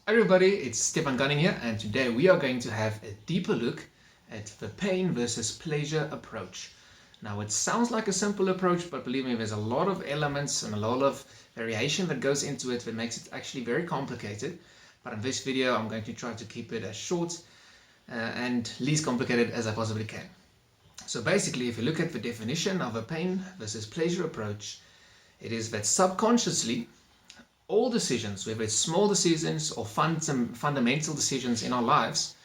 Everybody, it's Stefan Gunning here, and today we are going to have a deeper look at the pain versus pleasure approach. Now, it sounds like a simple approach, but believe me, there's a lot of elements and a lot of variation that goes into it that makes it actually very complicated. But in this video, I'm going to try to keep it as short and least complicated as I possibly can. So basically, if you look at the definition of a pain versus pleasure approach, it is that subconsciously, all decisions, whether it's small decisions or fundamental decisions in our lives,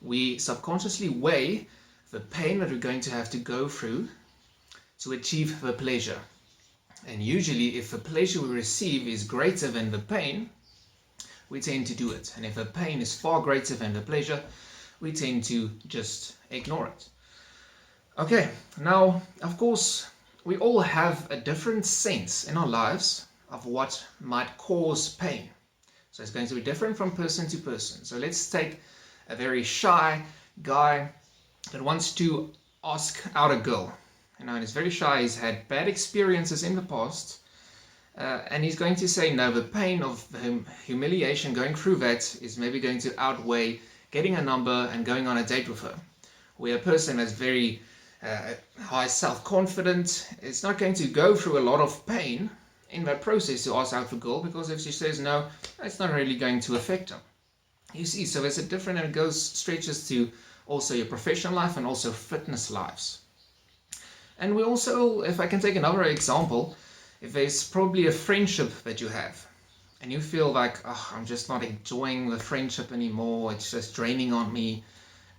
we subconsciously weigh the pain that we're going to have to go through to achieve the pleasure. And usually, if the pleasure we receive is greater than the pain, we tend to do it. And if the pain is far greater than the pleasure, we tend to just ignore it. Okay, now, of course, we all have a different sense in our lives of what might cause pain. So it's going to be different from person to person. So let's take a very shy guy that wants to ask out a girl. And he's very shy, he's had bad experiences in the past, and he's going to say no, the pain of humiliation going through that is maybe going to outweigh getting a number and going on a date with her. Where a person that's very high self-confident is not going to go through a lot of pain in that process to ask out for girl, because if she says no, it's not really going to affect her. You see, so there's a different, and it stretches to also your professional life and also fitness lives. And we also, if I can take another example, if there's probably a friendship that you have and you feel like, oh, I'm just not enjoying the friendship anymore, it's just draining on me,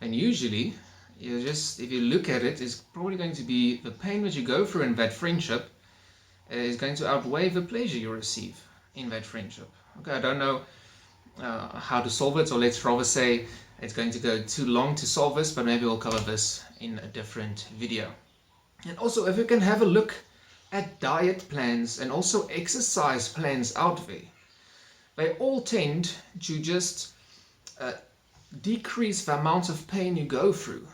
and usually if you look at it, it's probably going to be the pain that you go through in that friendship is going to outweigh the pleasure you receive in that friendship. Okay, I don't know how to solve it, or let's rather say it's going to go too long to solve this, but maybe we'll cover this in a different video. And also, if you can have a look at diet plans and also exercise plans out there, they all tend to just decrease the amount of pain you go through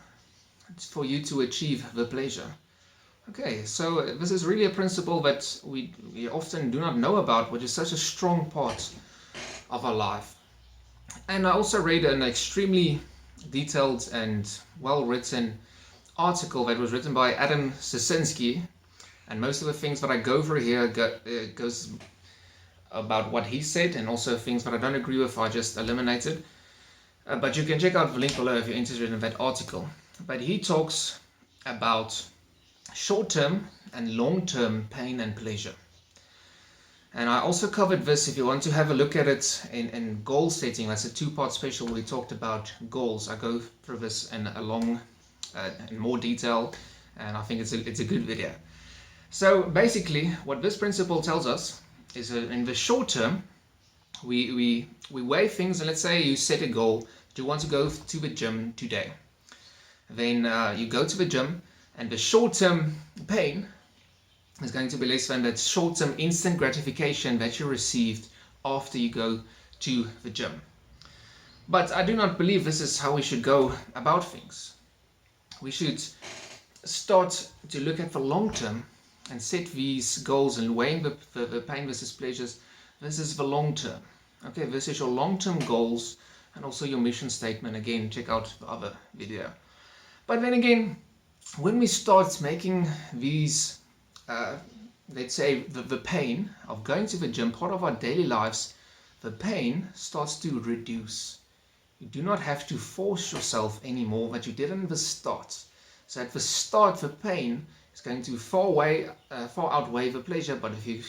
for you to achieve the pleasure. Okay, so this is really a principle that we often do not know about, which is such a strong part of our life. And I also read an extremely detailed and well-written article that was written by Adam Szczecinski, and most of the things that I go through here goes about what he said, and also things that I don't agree with are just eliminated. But you can check out the link below if you're interested in that article. But he talks about short-term and long-term pain and pleasure. And I also covered this, if you want to have a look at it, in goal setting. That's a two-part special where we talked about goals. I go through this in more detail, and I think it's a good video. So basically, what this principle tells us is that in the short term, we weigh things, and let's say you set a goal. You want to go to the gym today. Then you go to the gym, and the short-term pain is going to be less than that short-term instant gratification that you received after you go to the gym. But I do not believe this is how we should go about things. We should start to look at the long-term and set these goals and weighing the pain versus pleasures. This is the long-term. Okay, this is your long-term goals and also your mission statement. Again, check out the other video. But then again, when we start making these, let's say, the pain of going to the gym part of our daily lives, the pain starts to reduce. You do not have to force yourself anymore that you did in the start. So at the start, the pain is going to far outweigh the pleasure. But if you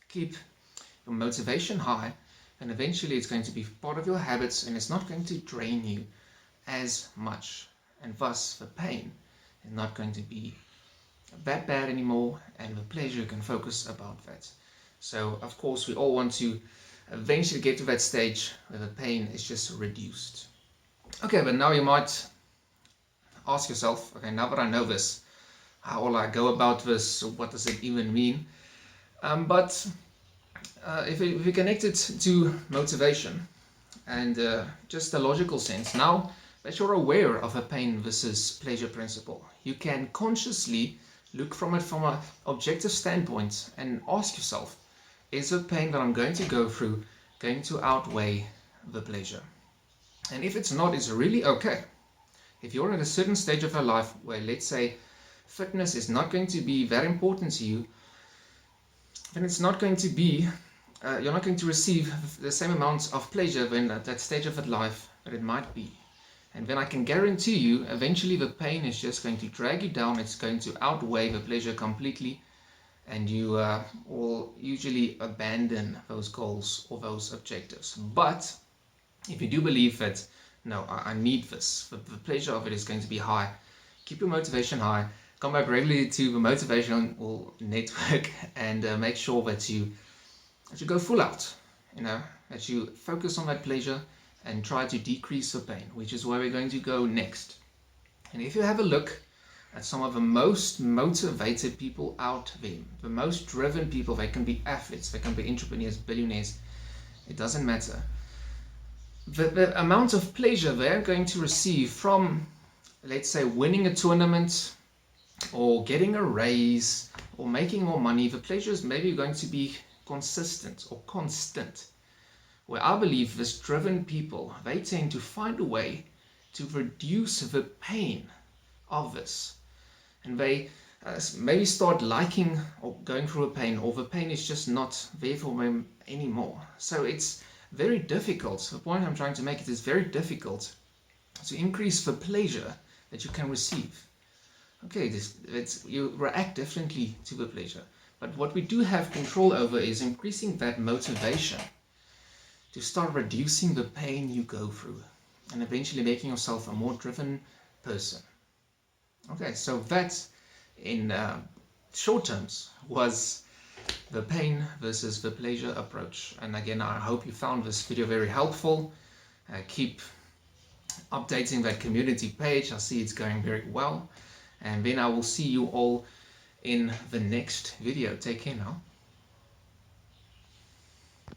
keep your motivation high, then eventually it's going to be part of your habits, and it's not going to drain you as much. And thus, the pain is not going to be that bad anymore, and the pleasure you can focus about that. So, of course, we all want to eventually get to that stage where the pain is just reduced. Okay, but now you might ask yourself, okay, now that I know this, how will I go about this? What does it even mean? But if we connect it to motivation and just a logical sense, now that you're aware of a pain versus pleasure principle, you can consciously look from it from an objective standpoint and ask yourself, is the pain that I'm going to go through going to outweigh the pleasure. And if it's not, it's really okay. If you're at a certain stage of your life where, let's say, fitness is not going to be very important to you, then it's not going to be, you're not going to receive the same amount of pleasure when at that stage of life that it might be. And then I can guarantee you, eventually the pain is just going to drag you down. It's going to outweigh the pleasure completely. And you will usually abandon those goals or those objectives. But if you do believe that, no, I need this, the pleasure of it is going to be high, keep your motivation high, come back regularly to the motivational network, and make sure that you go full out, that you focus on that pleasure and try to decrease the pain, which is where we're going to go next. And if you have a look at some of the most motivated people out there, the most driven people, they can be athletes, they can be entrepreneurs, billionaires, it doesn't matter. The amount of pleasure they're going to receive from, let's say, winning a tournament or getting a raise or making more money, the pleasure is maybe going to be consistent or constant. Where I believe this driven people, they tend to find a way to reduce the pain of this. And they maybe start liking or going through a pain, or the pain is just not there for them anymore. So it's very difficult. The point I'm trying to make, it is very difficult to increase the pleasure that you can receive. Okay, you react differently to the pleasure. But what we do have control over is increasing that motivation to start reducing the pain you go through and eventually making yourself a more driven person. Okay, so that in short terms was the pain versus the pleasure approach. And again, I hope you found this video very helpful. Keep updating that community page. I see it's going very well. And then I will see you all in the next video. Take care now.